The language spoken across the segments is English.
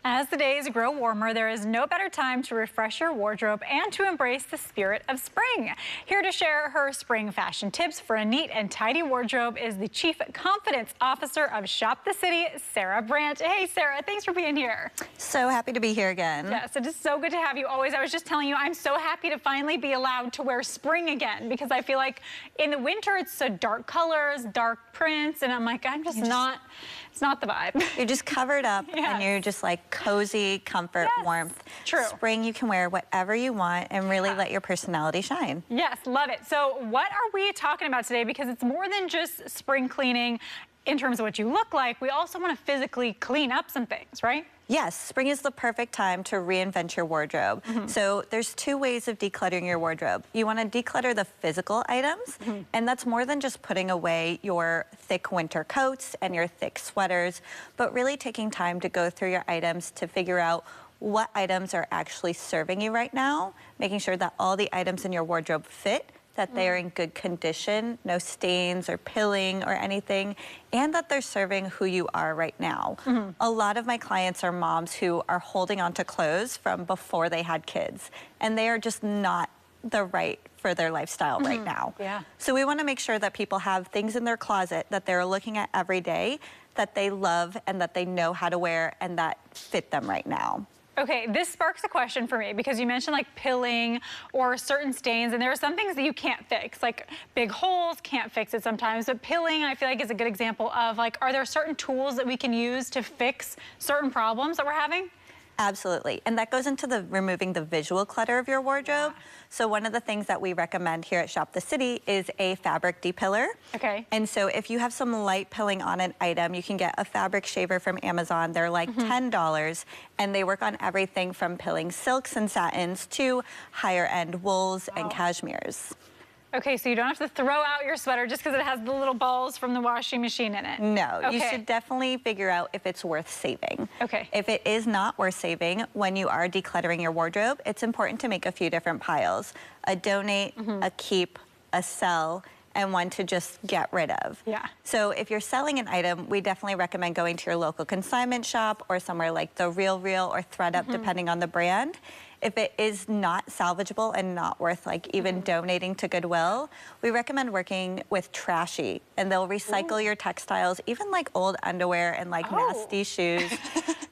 As the days grow warmer, there is no better time to refresh your wardrobe and to embrace the spirit of spring. Here to share her spring fashion tips for a neat and tidy wardrobe is the Chief Confidence Officer of Shop the City, Sarah Brandt. Hey, Sarah, thanks for being here. So happy to be here again. Yes, it is so good to have you always. I was just telling you, I'm so happy to finally be allowed to wear spring again because I feel like in the winter it's so dark colors, dark prints, and I'm like, it's not the vibe. You're just covered up and you're just like cozy, comfort, warmth. True. Spring, you can wear whatever you want and really let your personality shine. Yes, love it. So what are we talking about today? Because it's more than just spring cleaning in terms of what you look like. We also want to physically clean up some things, right? Yes, spring is the perfect time to reinvent your wardrobe. So there's two ways of decluttering your wardrobe. You want to declutter the physical items, and that's more than just putting away your thick winter coats and your thick sweaters, but really taking time to go through your items to figure out what items are actually serving you right now, making sure that all the items in your wardrobe fit, that they are in good condition, no stains or pilling or anything, and that they're serving who you are right now. A lot of my clients are moms who are holding on to clothes from before they had kids, and they are just not the right for their lifestyle right now. So we want to make sure that people have things in their closet that they're looking at every day that they love and that they know how to wear and that fit them right now. Okay, this sparks a question for me because you mentioned like pilling or certain stains, and there are some things that you can't fix, like big holes, can't fix it sometimes, but pilling I feel like is a good example of like, are there certain tools that we can use to fix certain problems that we're having? Absolutely, and that goes into the removing the visual clutter of your wardrobe. So one of the things that we recommend here at Shop the City is a fabric depiller. Okay. And so if you have some light pilling on an item, you can get a fabric shaver from Amazon. They're like $10, and they work on everything from pilling silks and satins to higher end wools and cashmeres. Okay, so you don't have to throw out your sweater just because it has the little balls from the washing machine in it. No, you should definitely figure out if it's worth saving. Okay. If it is not worth saving, when you are decluttering your wardrobe, it's important to make a few different piles. A donate, a keep, a sell, and one to just get rid of. So if you're selling an item, we definitely recommend going to your local consignment shop or somewhere like The Real Real or ThredUp, depending on the brand. If it is not salvageable and not worth like even donating to Goodwill, we recommend working with Trashy, and they'll recycle your textiles, even like old underwear and like nasty shoes.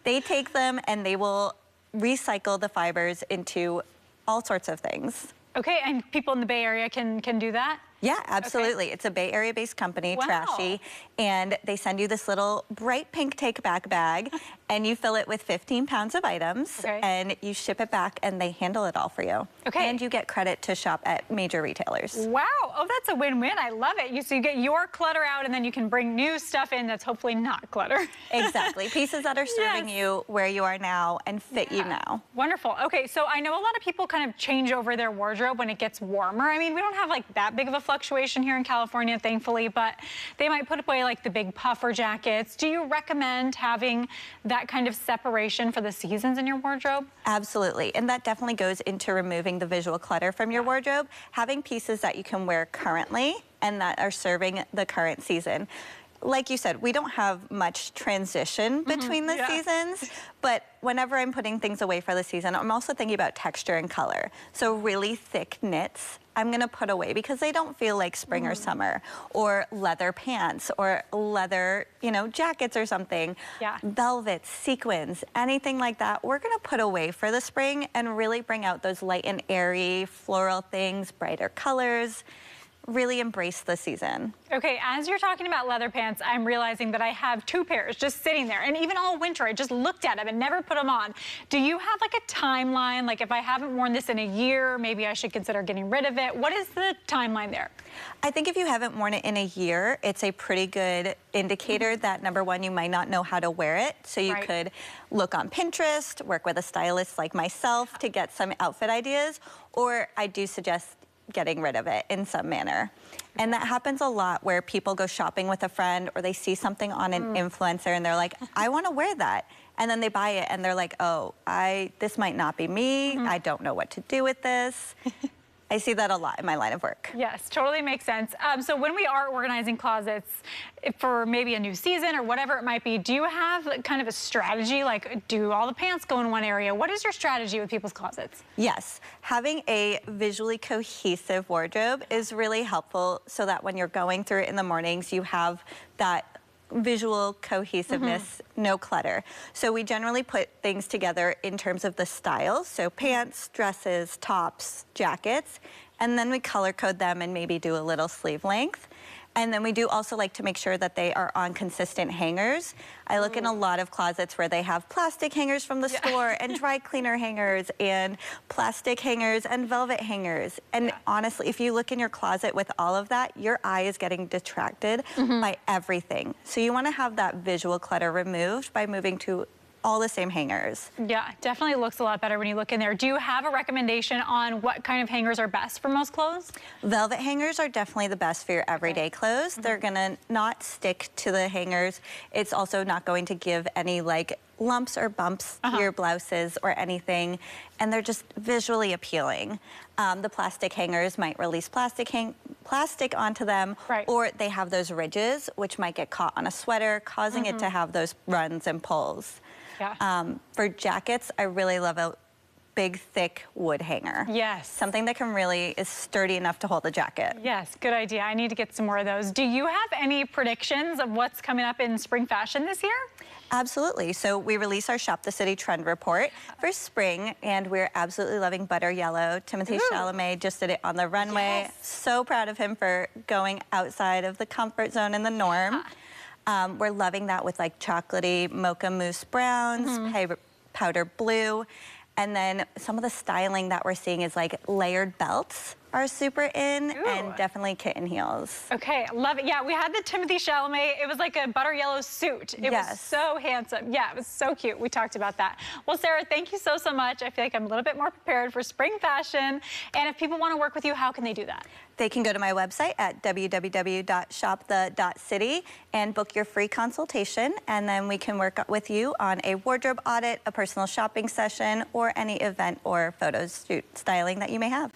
They take them and they will recycle the fibers into all sorts of things. Okay, and people in the Bay Area can do that? Yeah, absolutely. It's a Bay Area-based company, Trashy, and they send you this little bright pink take-back bag, and you fill it with 15 pounds of items, and you ship it back, and they handle it all for you. And you get credit to shop at major retailers. Wow. Oh, that's a win-win. I love it. So you get your clutter out, and then you can bring new stuff in that's hopefully not clutter. Exactly. Pieces that are serving you where you are now and fit you now. Wonderful. Okay, so I know a lot of people kind of change over their wardrobe when it gets warmer. I mean, we don't have like that big of a fluctuation here in California, thankfully, but they might put away like the big puffer jackets. Do you recommend having that kind of separation for the seasons in your wardrobe? Absolutely, and that definitely goes into removing the visual clutter from your wardrobe, having pieces that you can wear currently and that are serving the current season. Like you said, we don't have much transition between the seasons, but whenever I'm putting things away for the season, I'm also thinking about texture and color. So really thick knits, I'm gonna put away because they don't feel like spring or summer, or leather pants or leather, jackets or something. Velvet, sequins, anything like that, we're gonna put away for the spring and really bring out those light and airy floral things, brighter colors. Really embrace the season. Okay, as you're talking about leather pants, I'm realizing that I have 2 pairs just sitting there, and even all winter, I just looked at them and never put them on. Do you have like a timeline? Like if I haven't worn this in a year, maybe I should consider getting rid of it. What is the timeline there? I think if you haven't worn it in a year, it's a pretty good indicator that number one, you might not know how to wear it. So you could look on Pinterest, work with a stylist like myself to get some outfit ideas, or I do suggest getting rid of it in some manner. And that happens a lot where people go shopping with a friend or they see something on an influencer and they're like, I want to wear that. And then they buy it and they're like, oh, this might not be me. I don't know what to do with this. I see that a lot in my line of work. Yes, totally makes sense. So when we are organizing closets for maybe a new season or whatever it might be, do you have kind of a strategy? Like, do all the pants go in one area? What is your strategy with people's closets? Yes, having a visually cohesive wardrobe is really helpful so that when you're going through it in the mornings, you have that visual cohesiveness, no clutter. So we generally put things together in terms of the styles, so pants, dresses, tops, jackets, and then we color code them and maybe do a little sleeve length. And then we do also like to make sure that they are on consistent hangers. I look in a lot of closets where they have plastic hangers from the store and dry cleaner hangers and plastic hangers and velvet hangers. And honestly, if you look in your closet with all of that, your eye is getting distracted by everything. So you want to have that visual clutter removed by moving to all the same hangers. Yeah, definitely looks a lot better when you look in there. Do you have a recommendation on what kind of hangers are best for most clothes? Velvet hangers are definitely the best for your everyday clothes. They're gonna not stick to the hangers. It's also not going to give any like lumps or bumps to your blouses or anything, and they're just visually appealing. The plastic hangers might release plastic onto them, or they have those ridges, which might get caught on a sweater, causing it to have those runs and pulls. For jackets, I really love a big, thick wood hanger. Yes. Something that is sturdy enough to hold a jacket. Yes, good idea. I need to get some more of those. Do you have any predictions of what's coming up in spring fashion this year? Absolutely. So we release our Shop the City Trend Report for spring, and we're absolutely loving butter yellow. Timothy Chalamet just did it on the runway. So proud of him for going outside of the comfort zone and the norm. We're loving that with like chocolatey mocha mousse browns, powder blue. And then some of the styling that we're seeing is like layered belts are super in, and definitely kitten heels. Okay, love it. Yeah, we had the Timothy Chalamet. It was like a butter yellow suit. It was so handsome. Yeah, it was so cute. We talked about that. Well, Sarah, thank you so much. I feel like I'm a little bit more prepared for spring fashion. And if people want to work with you, how can they do that? They can go to my website at www.shopthe.city and book your free consultation, and then we can work with you on a wardrobe audit, a personal shopping session, or any event or photo shoot styling that you may have.